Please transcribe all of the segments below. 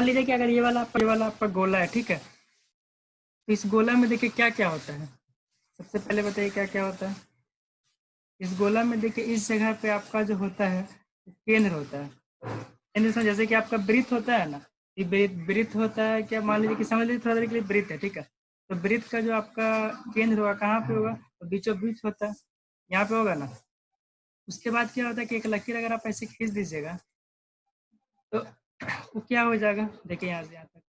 मान लीजिए कि अगर ये वाला आपका गोला है, ठीक है, तो इस गोला में देखिए क्या क्या होता है। सबसे पहले बताइए क्या क्या होता है इस गोला में। देखिए इस जगह पे आपका जो होता है केंद्र होता है। केंद्र से जैसे कि आपका वृत्त होता है ना, ये वृत्त होता है क्या, मान लीजिए कि समझ लीजिए थोड़ा देर के लिए वृत्त है, ठीक है, तो वृत्त का जो आपका केंद्र होगा कहाँ पे होगा, तो बीचों बीच होता है, यहाँ पे होगा ना। उसके बाद क्या होता है कि एक लकीर अगर आप ऐसे खींच दीजिएगा तो वो क्या हो जाएगा, देखिए यहाँ से यहाँ तक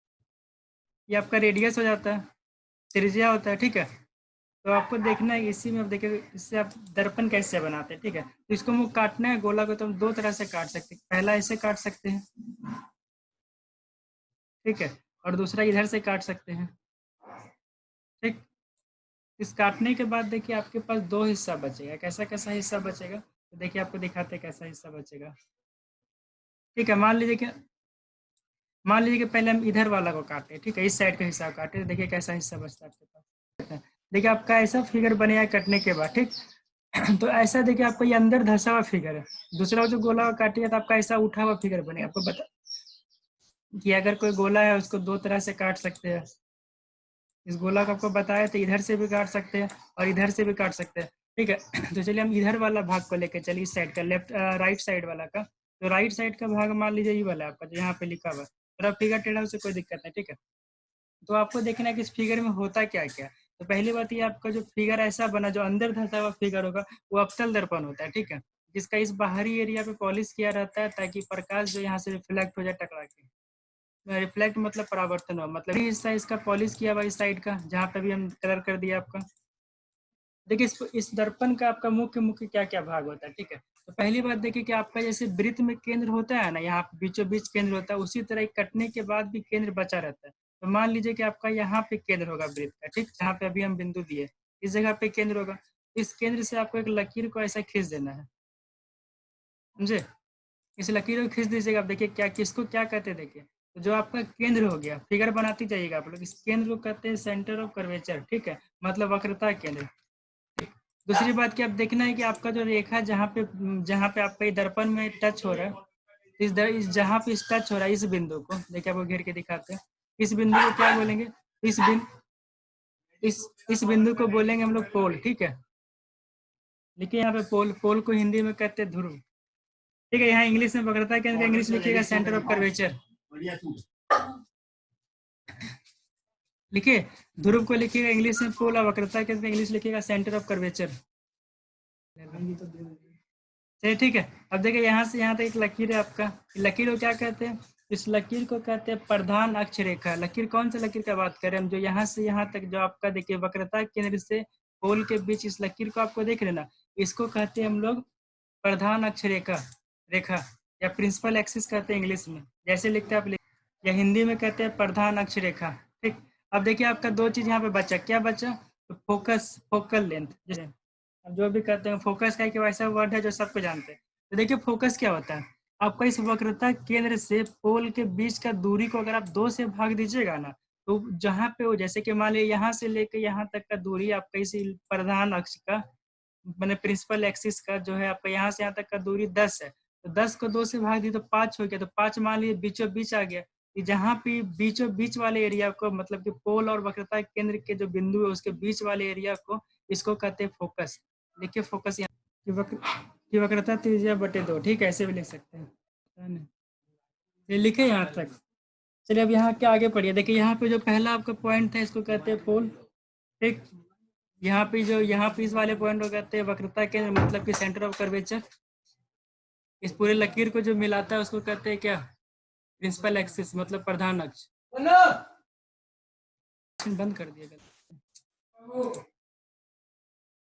ये आपका रेडियस हो जाता है, त्रिज्या होता है, ठीक है। तो आपको देखना है इसी में, अब देखिए इससे आप दर्पण कैसे बनाते हैं, ठीक है। तो इसको मुझे काटना है गोला को, तो हम दो तरह से काट सकते हैं। पहला ऐसे काट सकते हैं, ठीक है, और दूसरा इधर से काट सकते हैं, ठीक। इस काटने के बाद देखिए आपके पास दो हिस्सा बचेगा। कैसा कैसा हिस्सा बचेगा, तो देखिए आपको दिखाते हैं कैसा हिस्सा बचेगा, ठीक है। मान लीजिए कि पहले हम इधर वाला को काटे, ठीक है, इस साइड का हिस्सा काटे, तो देखिए कैसा हिस्सा बचता है आपके पास। देखिए आपका ऐसा फिगर बनेगा कटने के बाद, ठीक। तो ऐसा देखिए आपको ये अंदर धंसा हुआ फिगर है। दूसरा जो गोला काटिएगा तो आपका ऐसा उठा हुआ फिगर बनेगा। आपको बता कि अगर कोई गोला है उसको दो तरह से काट सकते हैं। इस गोला को आपको बताया तो इधर से भी काट सकते हैं और इधर से भी काट सकते हैं, ठीक है। तो चलिए हम इधर वाला भाग को लेकर चलिए, इस साइड का लेफ्ट राइट साइड वाला का। तो राइट साइड का भाग मान लीजिए ये वाला आपका जो यहाँ पे लिखा हुआ है, थोड़ा फिगर टेढ़ा उससे कोई दिक्कत नहीं, ठीक है। तो आपको देखना है कि इस फिगर में होता क्या क्या। तो पहली बात ये आपका जो फिगर ऐसा बना जो अंदर धंसा हुआ फिगर होगा वो अवतल दर्पण होता है, ठीक है, जिसका इस बाहरी एरिया पे पॉलिश किया रहता है ताकि प्रकाश जो यहाँ से रिफ्लेक्ट हो जाए टकरा के। रिफ्लेक्ट मतलब परावर्तन हो, मतलब ये हिस्सा इसका पॉलिश किया हुआ इस साइड का जहाँ पे भी हम कलर कर दिया आपका। देखिए इस दर्पण का आपका मुख्य मुख्य क्या क्या भाग होता है, ठीक है। तो पहली बात देखिए कि आपका जैसे वृत्त में केंद्र होता है ना, यहाँ बीचों बीच केंद्र होता है, उसी तरह कटने के बाद भी केंद्र बचा रहता है। तो मान लीजिए कि आपका यहाँ पे केंद्र होगा वृत्त का, ठीक, जहाँ पे अभी हम बिंदु दिए इस जगह पे केंद्र होगा। इस केंद्र से आपको एक लकीर को ऐसा खींच देना है, समझे। इस लकीर को खींच दीजिएगा। आप देखिए क्या किसको क्या कहते हैं, देखिए तो जो आपका केंद्र हो गया, फिगर बनाती जाइएगा आप लोग। इस केंद्र को कहते हैं सेंटर ऑफ कर्वेचर, ठीक है, मतलब वक्रता केंद्र। दूसरी बात की आप देखना है कि आपका जो रेखा जहाँ पे आपका ये दर्पण में टच हो रहा है, इस जहाँ पे इस टच हो रहा है इस बिंदु को देखिए, आपको घेर के दिखाते हैं। इस बिंदु को क्या बोलेंगे, इस बिंदु इस बिंदु को बोलेंगे हम लोग पोल, ठीक है। देखिए यहाँ पे पोल, पोल को हिंदी में कहते हैं ध्रुव, ठीक है। यहाँ इंग्लिश में पकड़ता है, क्या इंग्लिश लिखिएगा सेंटर ऑफ कर्वेचर, लिखिए ध्रुव को लिखिएगा इंग्लिश में पोल, और वक्रता के इंग्लिश लिखिएगा सेंटर ऑफ कर्वेचर। चलिए ठीक है। अब देखिए यहाँ से यहाँ तक एक लकीर है आपका, लकीर को क्या कहते हैं, इस लकीर को कहते हैं प्रधान अक्ष रेखा। लकीर कौन सा लकीर का बात करें हम, जो यहाँ से यहाँ तक जो आपका देखिए वक्रता केंद्र से पोल के बीच इस लकीर को आपको देख लेना, इसको कहते हैं हम लोग प्रधान अक्ष रेखा, रेखा, या प्रिंसिपल एक्सिस कहते हैं इंग्लिश में, जैसे लिखते हैं आप या हिंदी में कहते हैं प्रधान अक्ष रेखा, ठीक। अब देखिए आपका दो चीज यहाँ पे बचा, क्या बचा, तो फोकस, फोकल लेंथ, जैसे अब जो भी कहते हैं फोकस का एक वैसा वर्ड है जो सबको जानते हैं। तो देखिए फोकस क्या होता है, आपका इस वक्रता केंद्र से पोल के बीच का दूरी को अगर आप दो से भाग दीजिएगा ना, तो जहाँ पे हो, जैसे कि मान लीजिए यहाँ से लेकर यहाँ तक का दूरी आपका इस प्रधान अक्ष का, मैंने प्रिंसिपल एक्सिस का जो है आपका यहाँ से यहाँ तक का दूरी 10 है, तो 10 को 2 से भाग दी तो 5 हो गया, तो 5 मान लीजिए बीचों बीच आ गया। जहाँ पे बीचों बीच वाले एरिया को, मतलब कि पोल और वक्रता केंद्र के जो बिंदु है उसके बीच वाले एरिया को, इसको कहते हैं फोकस। देखिए फोकस यहाँ की वक्रता त्रिज्या बटे 2, ठीक है, ऐसे भी लिख सकते हैं, ये लिखे यहाँ तक। चलिए अब यहाँ के आगे पढ़िए। देखिए यहाँ पे जो पहला आपका पॉइंट था इसको कहते हैं पोल, ठीक। यहाँ पे इस वाले पॉइंट को कहते हैं वक्रता केंद्र, मतलब कि सेंटर ऑफ कर्वेचर। इस पूरे लकीर को जो मिलाता है उसको कहते हैं क्या, प्रिंसिपल एक्सिस, मतलब प्रधान अक्ष। बंद कर दिया गया,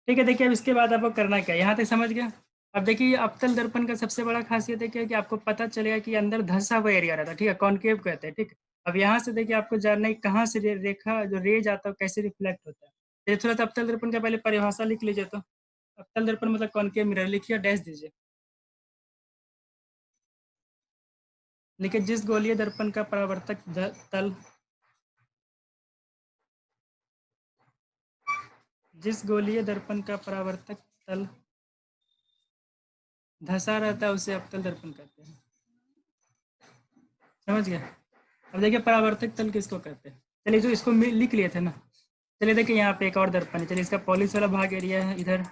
ठीक है। देखिए अब इसके बाद आपको करना क्या, यहाँ तक समझ गया। अब देखिए अवतल दर्पण का सबसे बड़ा खासियत है क्या, कि आपको पता चलेगा कि अंदर धंसा हुआ एरिया रहता है, ठीक है, कॉनकेव कहते हैं, ठीक। अब यहाँ से देखिए आपको जानना है कहाँ से रेखा जो रेज आता है कैसे रिफ्लेक्ट होता है। ये थोड़ा सा अवतल दर्पण का पहले परिभाषा लिख लीजिए। तो अवतल दर्पण मतलब कॉनकेव मिरर, लिखिए डैश दीजिए। देखिए जिस गोलीय दर्पण का परावर्तक तल, जिस गोलीय दर्पण का परावर्तक तल धंसा रहता है उसे अवतल दर्पण कहते हैं, समझ गया। अब देखिए परावर्तक तल किसको कहते हैं। चलिए जो इसको लिख लिए थे ना, चलिए देखिए यहाँ पे एक और दर्पण है। चलिए इसका पॉलिश वाला भाग एरिया है इधर।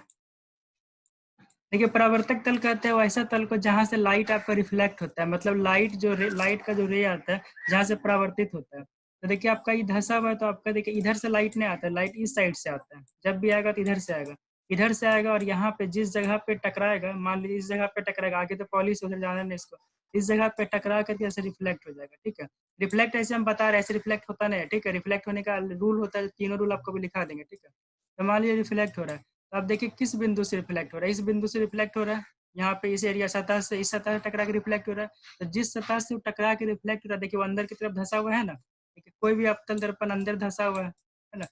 देखिए परावर्तक तल कहते हैं वैसा तल को जहाँ से लाइट आपका रिफ्लेक्ट होता है, मतलब लाइट का जो रे आता है जहाँ से परावर्तित होता है। तो देखिए आपका ये धंसा हुआ है, तो आपका देखिए इधर से लाइट नहीं आता है, लाइट इस साइड से आता है। जब भी आएगा तो इधर से आएगा, इधर से आएगा, और यहाँ पे जिस जगह पे टकराएगा, मान लीजिए इस जगह पे टकराएगा, आगे तो पॉलिश उधर जाना नहीं इसको, इस जगह पे टकरा करके ऐसे रिफ्लेक्ट हो जाएगा। ठीक है, रिफ्लेक्ट ऐसे हम बता रहे हैं, ऐसे रिफ्लेक्ट होता नहीं है। ठीक है, रिफ्लेक्ट होने का रूल होता है, तीनों रूल आपको भी लिखा देंगे। ठीक है, तो मान लीजिए रिफ्लेक्ट हो रहा है, तो आप देखिए किस बिंदु से रिफ्लेक्ट हो रहा है, इस बिंदु से रिफ्लेक्ट हो रहा है। यहाँ पे इस एरिया सतह से, इस सतह से टकरा के रिफ्लेक्ट हो रहा है। तो जिस सतह से टकरा के रिफ्लेक्ट हो रहा है, देखिए वो अंदर की तरफ धंसा हुआ है ना। देखिए कोई भी अवतल दर्पण अंदर धंसा हुआ है ना,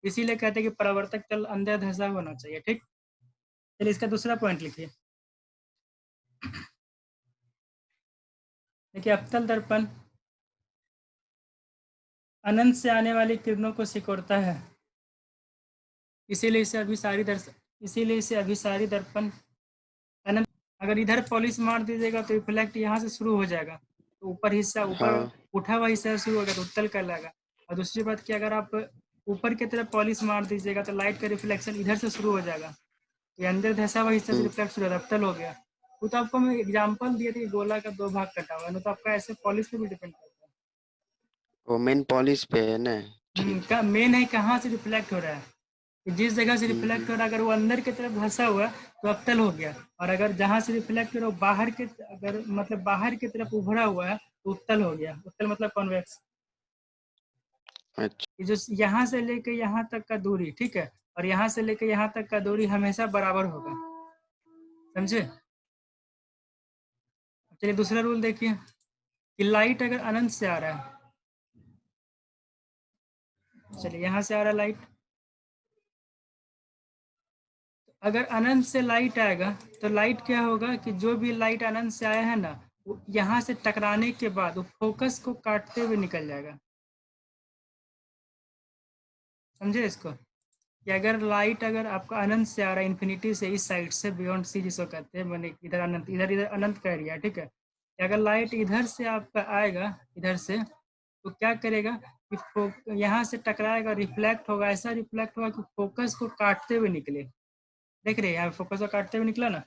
इसीलिए कहते हैं कि परावर्तक तल अंदर धंसा होना चाहिए। ठीक, चलिए इसका दूसरा पॉइंट लिखिए। देखिए अवतल दर्पण अनंत से आने वाली किरणों को सिकोड़ता है, इसीलिए इसे अभिसारी दर्पण अनंत। अगर इधर पॉलिश मार दीजिएगा तो रिफ्लेक्ट यहाँ से शुरू हो जाएगा, तो ऊपर हिस्सा, ऊपर हाँ। उठा हुआ हिस्सा शुरू होगा तो उत्तल कहलाएगा। और दूसरी बात कि अगर आप ऊपर की तरफ पॉलिश मार दीजिएगा तो लाइट का रिफ्लेक्शन इधर से शुरू हो जाएगा, ये अंदर धंसा हुआ हिस्सा से रिफ्लेक्ट शुरू होगा, उत्तल हो गया। वो तो आपको मैं एग्जाम्पल दिए थे, गोला का 2 भाग कटा हुआ है ना, तो आपका ऐसे पॉलिश पे भी डिपेंड करता वो मेन पॉलिश पे है ना। है। ठीक है। का मेन है कहाँ से रिफ्लेक्ट हो रहा है, जिस जगह से रिफ्लेक्ट हो रहा है अगर वो अंदर की तरफ धंसा हुआ तो अवतल हो गया, और अगर जहाँ से रिफ्लेक्ट हो रहा है बाहर के, अगर मतलब बाहर की तरफ उभरा हुआ है तो उत्तल हो गया। उत्तल मतलब कॉन्वेक्स। अच्छा। जो यहाँ से लेके यहाँ तक का दूरी, ठीक है, और यहाँ से लेके यहाँ तक का दूरी हमेशा बराबर होगा, समझे। चलिए दूसरा रूल देखिए कि लाइट अगर अनंत से आ रहा है, चलिए यहाँ से आ रहा है लाइट, अगर अनंत से लाइट आएगा तो लाइट क्या होगा कि जो भी लाइट अनंत से आया है ना, वो यहाँ से टकराने के बाद वो फोकस को काटते हुए निकल जाएगा, समझे इसको। कि अगर लाइट अगर आपका अनंत से आ रहा है, इन्फिनिटी से, इस साइड से बियॉन्ड सी जिसको कहते हैं, मैंने इधर अनंत, इधर इधर अनंत का एरिया, ठीक है। अगर लाइट इधर से आपका आएगा, इधर से, तो क्या करेगा कि यहाँ से टकराएगा, रिफ्लेक्ट होगा, ऐसा रिफ्लेक्ट होगा कि फोकस को काटते हुए निकले। देख रहे हैं यहाँ फोकस को काटते हुए निकला ना,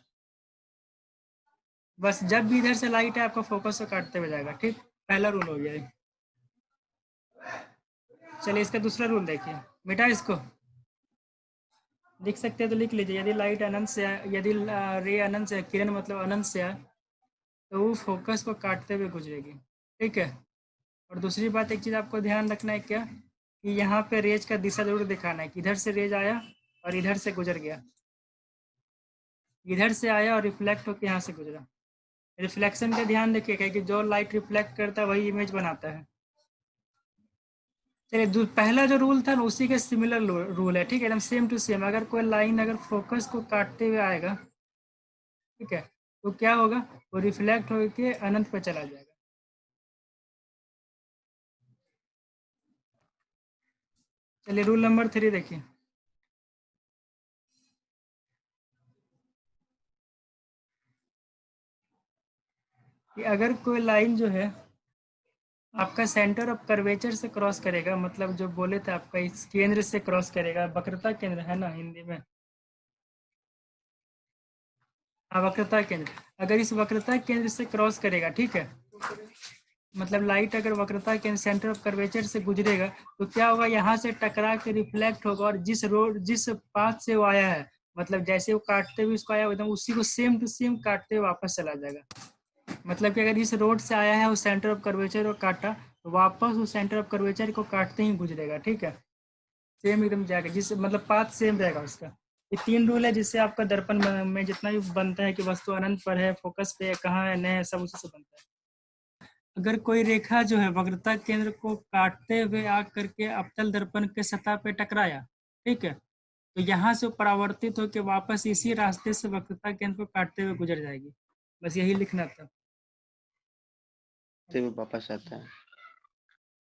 बस जब भी इधर से लाइट है आपका फोकस को काटते हुए जाएगा। ठीक, पहला रूल हो गया है। चलिए इसका दूसरा रूल देखिए, बेटा इसको लिख सकते हैं तो लिख लीजिए। यदि लाइट अनंत से आए, यदि रे अनंत से, किरण मतलब अनंत से आए, तो वो फोकस को काटते हुए गुजरेगी। ठीक है, और दूसरी बात एक चीज़ आपको ध्यान रखना है क्या, कि यहाँ पे रेज का दिशा जरूर दिखाना है कि इधर से रेज आया और इधर से गुजर गया, इधर से आया और रिफ्लेक्ट होकर यहाँ से गुजरा। रिफ्लेक्शन का ध्यान रखिएगा कि जो लाइट रिफ्लेक्ट करता है वही इमेज बनाता है। चलिए पहला जो रूल था ना उसी के सिमिलर रूल है, ठीक है, एकदम सेम टू सेम। अगर कोई लाइन अगर फोकस को काटते हुए आएगा, ठीक है, तो क्या होगा, वो रिफ्लेक्ट होके अनंत पर चला जाएगा। चलिए रूल नंबर 3 देखिए, कि अगर कोई लाइन जो है आपका सेंटर ऑफ कर्वेचर से क्रॉस करेगा, मतलब जो बोले थे आपका इस केंद्र से क्रॉस करेगा, वक्रता केंद्र है ना हिंदी में, हाँ वक्रता केंद्र, अगर इस वक्रता केंद्र से क्रॉस करेगा, ठीक है, मतलब लाइट अगर वक्रता के सेंटर ऑफ कर्वेचर से गुजरेगा तो क्या होगा, यहाँ से टकरा के रिफ्लेक्ट होगा, और जिस पाथ से वो आया है, मतलब जैसे वो काटते हुए उसको आया एकदम उसी को सेम टू सेम काटते हुए वापस चला जाएगा। मतलब कि अगर इस रोड से आया है, उस सेंटर ऑफ कर्वेचर को काटा, तो वापस उस सेंटर ऑफ कर्वेचर को काटते ही गुजरेगा। ठीक है, सेम एकदम जाएगा, जिस मतलब पाथ सेम रहेगा उसका। ये 3 रूल है जिससे आपका दर्पण में जितना भी बनता है कि वस्तु अनंत पर है, फोकस पे है, कहाँ है, नहीं है, सब उसी से बनता है। अगर कोई रेखा जो है वक्रता केंद्र को काटते हुए आ करके अवतल दर्पण के सतह पे टकराया, ठीक है, तो यहाँ से परावर्तित होकर वापस इसी रास्ते से वक्रता केंद्र को काटते हुए गुजर जाएगी। बस यही लिखना था। से वो वापस आता है।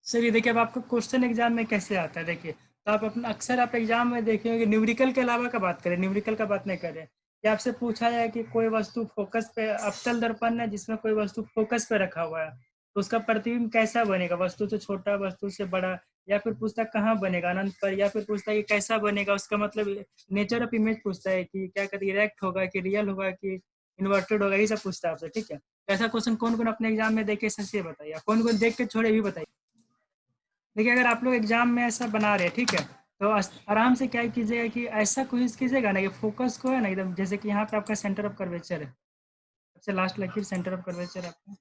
चलिए देखिए अब आपको क्वेश्चन एग्जाम में कैसे आता है, देखिए तो आप अपना अक्सर आप एग्जाम में देखेंगे न्यूमेरिकल के अलावा का बात करें, न्यूमेरिकल का बात नहीं कर रहे, कि आपसे पूछा जाए कि कोई वस्तु फोकस पे, अवतल दर्पण है जिसमें कोई वस्तु फोकस पे रखा हुआ है, तो उसका प्रतिबिंब कैसा बनेगा, वस्तु से छोटा, वस्तु से बड़ा, या फिर पूछता है कहाँ बनेगा, अनंत पर, या फिर पूछता है कि कैसा बनेगा, उसका मतलब नेचर ऑफ इमेज पूछता है कि क्या कहते हैं, इरेक्ट होगा कि रियल होगा कि इन्वर्टेड होगा, ये सब पूछता है आपसे, ठीक है। ऐसा क्वेश्चन कौन कौन अपने एग्जाम में देखे सच्ची बताइए, कौन कौन देख के छोड़े भी बताइए। देखिए अगर आप लोग एग्जाम में ऐसा बना रहे हैं, ठीक है, तो आराम से क्या कीजिएगा कि ऐसा कोशिश कीजिएगा ना कि फोकस को है ना एकदम, जैसे कि यहाँ पे आपका सेंटर ऑफ कर्वेचर है, सबसे लास्ट लकीर सेंटर ऑफ कर्वेचर आपका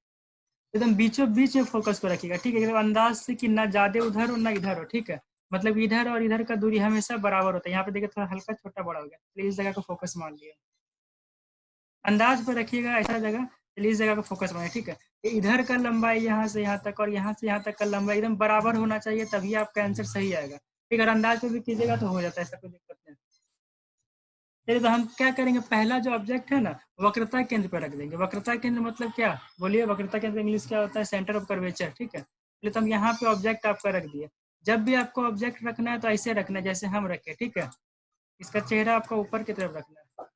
एकदम बीचों बीच में फोकस को रखिएगा, ठीक है, एकदम अंदाज से कि ना ज्यादा उधर हो ना इधर हो, ठीक है, मतलब इधर और इधर का दूरी हमेशा बराबर होता है। यहाँ पे देखिए थोड़ा हल्का छोटा बड़ा हो गया, चलिए इस जगह को फोकस मान लिया, अंदाज पर रखिएगा ऐसा जगह, चलिए इस जगह को फोकस मानिए, ठीक है। इधर का लंबाई यहाँ से यहाँ तक और यहाँ से यहाँ तक का लंबाई एकदम बराबर होना चाहिए, तभी आपका आंसर सही आएगा, ठीक है। अगर अंदाज पे भी कीजिएगा तो हो जाता है, ऐसा कोई दिक्कत नहीं। चलिए तो हम क्या करेंगे, पहला जो ऑब्जेक्ट है ना वक्रता केंद्र पर रख देंगे। वक्रता केंद्र मतलब क्या, बोलिए, वक्रता केंद्र इंग्लिश क्या होता है, सेंटर ऑफ कर्वेचर, ठीक है। चलिए तो हम यहाँ पे ऑब्जेक्ट आपका रख दिए। जब भी आपको ऑब्जेक्ट रखना है तो ऐसे रखना है जैसे हम रखे, ठीक है। इसका चेहरा आपका ऊपर की तरफ रखना है,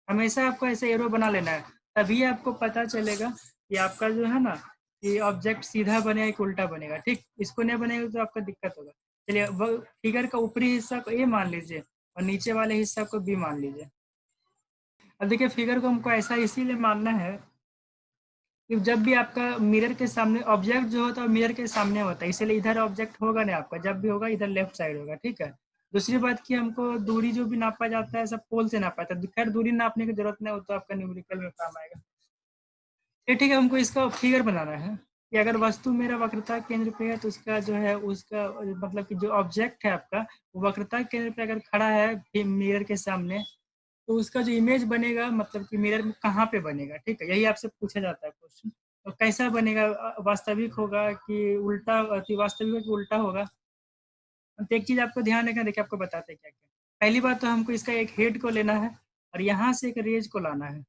हमेशा आपको ऐसे एरो बना लेना है, तभी आपको पता चलेगा कि आपका जो है ना कि ऑब्जेक्ट सीधा बनेगा कि उल्टा बनेगा, ठीक। इसको नहीं बनेगा तो आपका दिक्कत होगा। चलिए फिगर का ऊपरी हिस्सा को ए मान लीजिए और नीचे वाले हिस्सा को बी मान लीजिए। अब देखिए फिगर को हमको ऐसा इसीलिए मानना है कि जब भी आपका मिरर के सामने ऑब्जेक्ट जो होता है मिरर के सामने होता है, इसलिए इधर ऑब्जेक्ट होगा नहीं आपका, जब भी होगा इधर लेफ्ट साइड होगा, ठीक है। दूसरी बात की हमको दूरी जो भी नापा जाता है सब पोल से नापा जाता है, खैर दूरी नापने की जरूरत नहीं हो तो आपका न्यूमेरिकल में काम आएगा। ये ठीक है, हमको इसका फिगर बनाना है कि अगर वस्तु मेरा वक्रता केंद्र पे है तो उसका जो है उसका मतलब कि जो ऑब्जेक्ट है आपका वो वक्रता केंद्र पे अगर खड़ा है मिरर के सामने, तो उसका जो इमेज बनेगा मतलब कि मिरर में कहाँ पे बनेगा, ठीक है, यही आपसे पूछा जाता है क्वेश्चन। तो कैसा बनेगा, वास्तविक होगा कि उल्टा, अति वास्तविक होगा कि उल्टा होगा। तो एक चीज आपको ध्यान रखना, देखिए आपको बताते हैं क्या क्या। पहली बात तो हमको इसका एक हेड को लेना है और यहाँ से एक रेज को लाना है,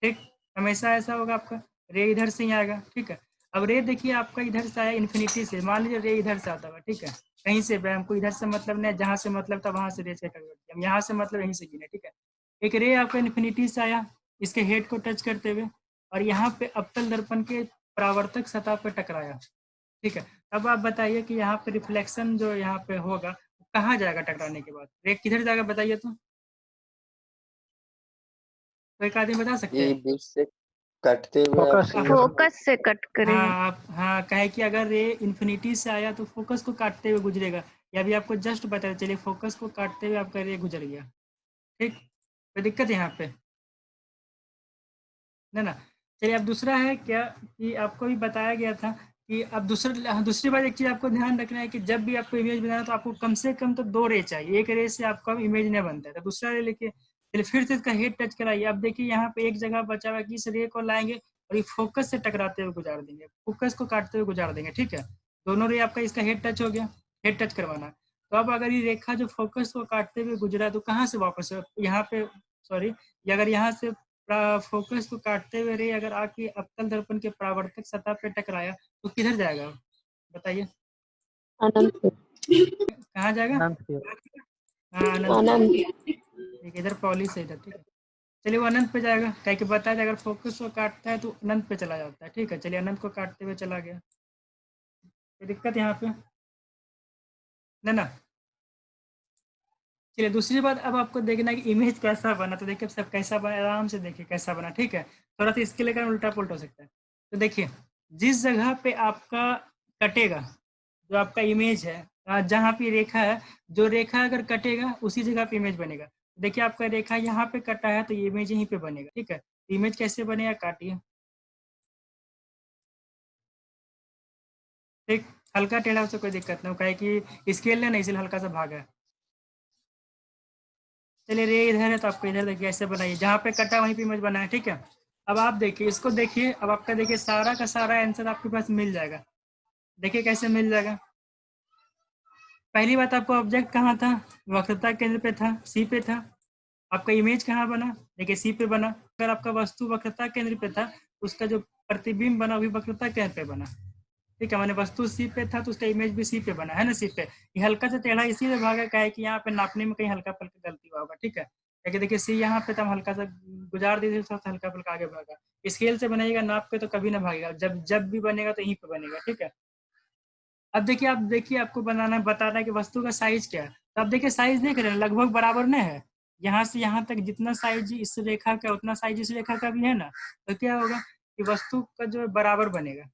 ठीक। हमेशा ऐसा होगा आपका, रे इधर से ही आएगा, ठीक है। अब रे देखिए आपका इधर से आया इन्फिनिटी से, मान लीजिए रे इधर से आता होगा, ठीक है, कहीं से भी, हमको इधर से मतलब नहीं, जहाँ से मतलब था वहां से रे से कन्वर्ट किया, हम यहाँ से मतलब यहीं से गिने, ठीक है। एक रे आपका इन्फिनिटी से आया इसके हेड को टच करते हुए और यहाँ पे अवतल दर्पण के परावर्तक सतह पर टकराया, ठीक है। अब आप बताइए कि यहाँ पे रिफ्लेक्शन जो यहाँ पे होगा कहाँ जाएगा टकराने के बाद, रे किधर जाएगा बताइए तो, कोई एक आदमी बता सकते ये हैं। बीच से कटते हुए फोकस आपसे फोकस से कट करेगा। हाँ आप, हाँ कहे कि अगर रे इन्फिनिटी से आया तो फोकस को काटते हुए गुजरेगा, या अभी आपको जस्ट बताया, चलिए फोकस को काटते हुए आपका रे गुजर गया, ठीक। कोई दिक्कत है यहाँ पे, नहीं ना। चलिए अब दूसरा है क्या कि आपको भी बताया गया था कि अब दूसरी बात, एक चीज आपको ध्यान रखना है कि जब भी आपको इमेज बनाना है तो आपको कम से कम तो दो रे चाहिए, एक रे से आपका इमेज नहीं बनता है, तो दूसरा रे लेके चलिए फिर से इसका हेड टच कराइए। अब देखिए यहाँ पे एक जगह बचा हुआ है कि इस रे को लाएंगे और ये फोकस से टकराते हुए गुजार देंगे, फोकस को काटते हुए गुजार देंगे, ठीक है। दोनों रे आपका इसका हेड टच हो गया, हेड टच करवाना है। तो अब अगर ये रेखा जो फोकस को काटते हुए गुजरा तो कहाँ से वापस यहाँ पे, सॉरी, अगर यहाँ से फोकस को काटते हुए रे अगर आके अवतल दर्पण के परावर्तक सतह पे टकराया तो किधर जाएगा बताइए, अनंत पे। कहाँ जाएगा। अनंत की हाँ अनंत पे, अनंत। ठीक, इधर पॉलिश है इधर, ठीक है। चलिए वो अनंत पे जाएगा, कह के बताया अगर फोकस को काटता है तो अनंत पे चला जाता है, ठीक है। चलिए अनंत को काटते हुए चला गया, कोई दिक्कत यहाँ पे, नहीं ना। चलिए दूसरी बात, अब आपको देखना है कि इमेज कैसा बना, तो देखिए सब कैसा बना, आराम से देखिए कैसा बना, ठीक है। थोड़ा सा इसके लेकर उल्टा पुल्ट हो सकता है। तो देखिए जिस जगह पे आपका कटेगा, जो आपका इमेज है, जहाँ पे रेखा है, जो रेखा अगर कटेगा उसी जगह पे इमेज बनेगा। देखिए आपका रेखा यहाँ पे कटा है तो ये इमेज यहीं पे बनेगा, ठीक है। इमेज कैसे बनेगा, काटिए, ठीक। हल्का टेढ़ा से कोई दिक्कत नहीं, कहे कि स्केल ने नहीं इसलिए हल्का सा भागा है। चलिए रे इधर है तो आपको इधर देखिए ऐसे बनाइए, जहाँ पे कटा वहीं पे इमेज बना है, ठीक है। अब आप देखिए इसको, देखिए अब आपका देखिए सारा का सारा आंसर आपके पास मिल जाएगा। देखिए कैसे मिल जाएगा। पहली बात, आपको ऑब्जेक्ट कहाँ था, वक्रता केंद्र पे था, सी पे था। आपका इमेज कहाँ बना, देखिए सी पे बना। अगर आपका वस्तु वक्रता केंद्र पे था, उसका जो प्रतिबिंब बना भी वक्रता केंद्र पे बना, ठीक है। मैंने वस्तु सी पे था तो उसका इमेज भी सी पे बना है ना, सी पे। ये हल्का सा टेढ़ा इसीलिए भागा का है कि यहाँ पे नापने में कहीं हल्का फल्का गलती हुआ होगा, ठीक है। क्योंकि देखिए सी यहाँ पे तो हम हल्का सा गुजार दीजिए, थोड़ा सा हल्का फुल्का आगे भागा। स्केल से बनाइएगा नाप के तो कभी ना भागेगा, जब भी बनेगा तो यहीं पे बनेगा, ठीक है। अब देखिए आपको बताना है कि वस्तु का साइज क्या है। तो अब देखिए साइज देख रहे हैं लगभग बराबर नहीं है, यहाँ से यहाँ तक जितना साइज इस रेखा का उतना साइज इस रेखा का भी है ना, तो क्या होगा कि वस्तु का जो है बराबर बनेगा,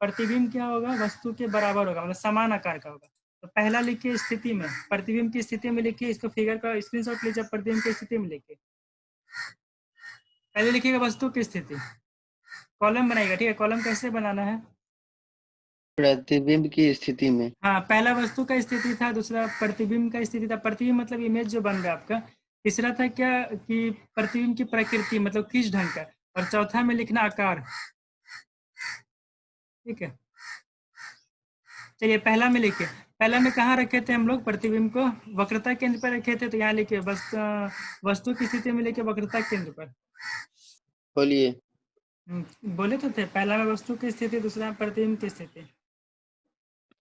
प्रतिबिंब क्या होगा वस्तु के बराबर होगा, मतलब समान आकार का होगा। तो पहला लिखिए स्थिति में, प्रतिबिंब की स्थिति में लिखिए, इसको फिगर का स्क्रीनशॉट लीजिए, प्रतिबिंब की स्थिति में लिखिए। पहले लिखिएगा वस्तु की स्थिति, कॉलम बनाइएगा, ठीक है। कॉलम कैसे बनाना है, प्रतिबिंब की स्थिति में। हाँ, पहला वस्तु का स्थिति था, दूसरा प्रतिबिंब का स्थिति था। प्रतिबिंब मतलब इमेज जो बन रहा है आपका। तीसरा था क्या कि प्रतिबिंब की प्रकृति मतलब किस ढंग का, और चौथा में लिखना आकार, ठीक है। चलिए पहला में लिखिए, पहला में कहाँ रखे थे हम लोग प्रतिबिंब को, वक्रता केंद्र पर रखे थे, तो यहाँ लिखिए वस्तु की स्थिति में लिखिए वक्रता केंद्र पर। बोलिए। बोले तो थे, पहला में वस्तु की स्थिति, दूसरा में प्रतिबिंब की स्थिति।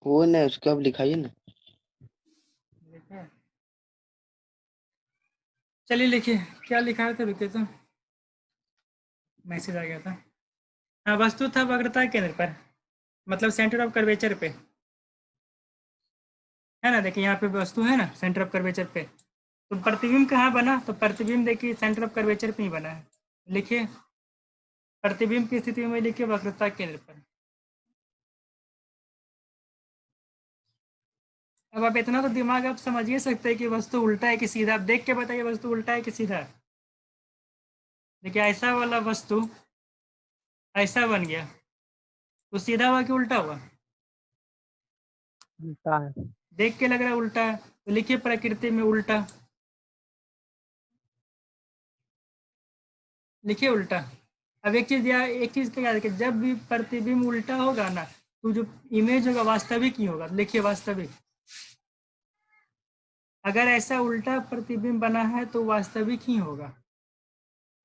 वो ना उसका अब लिखाइए ना। चलिए लिखिए, क्या लिखा था, रुकिए तो मैसेज आ गया था। हाँ, वस्तु था वक्रता केंद्र पर, मतलब सेंटर ऑफ कर्वेचर पे, है ना। देखिए यहाँ पे वस्तु है ना सेंटर ऑफ कर्वेचर पे, तो प्रतिबिंब कहाँ बना, तो प्रतिबिंब देखिए सेंटर ऑफ कर्वेचर पे ही बना है। लिखिए प्रतिबिंब की स्थिति में लिखिए वक्रता केंद्र पर। अब आप इतना तो दिमाग आप समझ ही सकते हैं कि वस्तु उल्टा है कि सीधा। आप देख के बताइए वस्तु उल्टा है कि सीधा। देखिए ऐसा वाला वस्तु ऐसा बन गया, तो सीधा हुआ कि उल्टा हुआ, उल्टा है। देख के लग रहा है उल्टा है, तो लिखिए प्रकृति में उल्टा, लिखिए उल्टा। अब एक चीज क्या याद रखिए, जब भी प्रतिबिंब उल्टा होगा ना, तो जो इमेज होगा वास्तविक ही होगा। लिखिए वास्तविक, अगर ऐसा उल्टा प्रतिबिंब बना है तो वास्तविक ही होगा।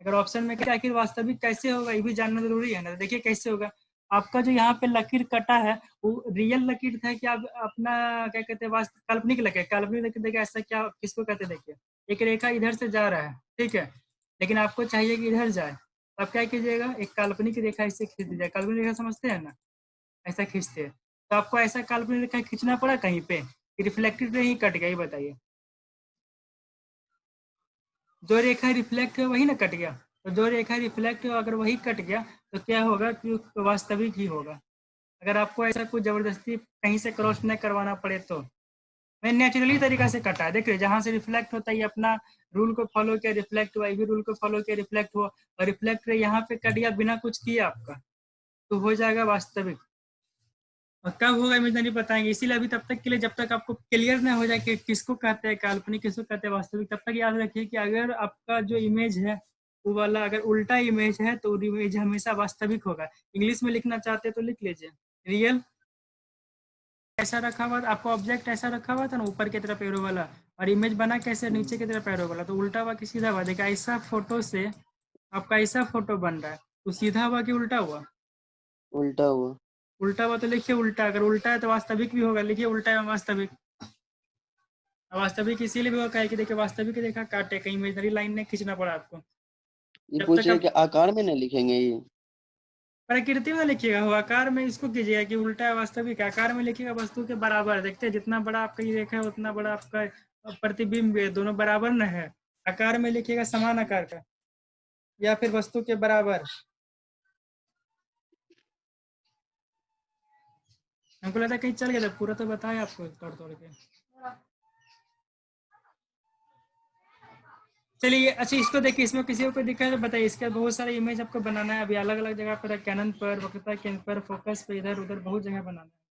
अगर ऑप्शन में क्या आखिर वास्तविक कैसे होगा ये भी जानना जरूरी है ना। देखिए कैसे होगा, आपका जो यहाँ पे लकीर कटा है वो रियल लकीर था कि आप अपना क्या कहते हैं काल्पनिक लकीर। काल्पनिक लकीर देखिए ऐसा क्या किसको कहते हैं, देखिए एक रेखा इधर से जा रहा है, ठीक है, लेकिन आपको चाहिए कि इधर जाए, तो आप क्या कीजिएगा, एक काल्पनिक रेखा इसे खींच दीजिए। काल्पनिक रेखा समझते हैं ना, ऐसा खींचते हैं, तो आपको ऐसा काल्पनिक रेखा खींचना पड़ा कहीं पे, रिफ्लेक्टेड रे ही कट गया, ये बताइए। जो रेखा रिफ्लेक्ट है वही ना कट गया, तो जो रेखा रिफ्लेक्ट हो अगर वही कट गया तो क्या होगा कि वास्तविक ही होगा। अगर आपको ऐसा कुछ जबरदस्ती कहीं से क्रॉस न करवाना पड़े तो। मैं नेचुरली तरीका से कटा है, देखिए जहां से रिफ्लेक्ट होता है अपना रूल को फॉलो किया, रिफ्लेक्ट हुआ, भी रूल को फॉलो किया, रिफ्लेक्ट हुआ, और रिफ्लेक्ट यहाँ पे कट गया बिना कुछ किया आपका, तो हो जाएगा वास्तविक। और कब होगा इमेजिनरी बताएंगे, इसीलिए अभी तब तक के लिए जब तक आपको क्लियर ना हो जाए कि किसको कहते हैं काल्पनिक किसको कहते हैं वास्तविक, तब तक याद रखिए कि अगर आपका जो इमेज है वो वाला अगर उल्टा इमेज है तो इमेज हमेशा वास्तविक होगा। इंग्लिश में लिखना चाहते हैं तो लिख लीजिए रियल। ऐसा रखा हुआ आपका ऑब्जेक्ट ऐसा रखा हुआ था ना ऊपर की तरफ एरो वाला, और इमेज बना कैसे नीचे की तरफ एरो वाला, तो उल्टा हुआ कि सीधा हुआ। देखिए ऐसा फोटो से आपका ऐसा फोटो बन रहा है, तो सीधा हुआ कि उल्टा हुआ, उल्टा हुआ। उल्टा हुआ तो लिखिए उल्टा। अगर उल्टा है तो वास्तविक भी होगा, लिखिए उल्टा है वास्तविक। वास्तविक इसीलिए भी होगा कि देखिए वास्तविक रेखा काटे, कहीं इमेजनरी लाइन नहीं खींचना पड़ा आपको। ये जब पूछ तक रहे आप कि आकार में ना लिखेंगे ये। प्रकृति में लिखिएगा, हो आकार में इसको कीजिएगा कि उल्टा है वास्तविक। आकार में लिखिएगा वस्तु के बराबर, देखते हैं जितना बड़ा आपका ये रेखा है उतना बड़ा आपका प्रतिबिंब है, दोनों बराबर न है। आकार में लिखिएगा समान आकार का, या फिर वस्तु के बराबर। हमको लगता है कहीं चल गया था, पूरा तो बताया आपको तोड़ तोड़ के। चलिए अच्छा इसको देखिए, इसमें किसी को कोई दिक्कत है तो बताइए। इसके बहुत सारे इमेज आपको बनाना है, अभी अलग अलग जगह पर, कैनन पर, वक्रता केंद्र पर, फोकस पे, इधर उधर बहुत जगह बनाना है।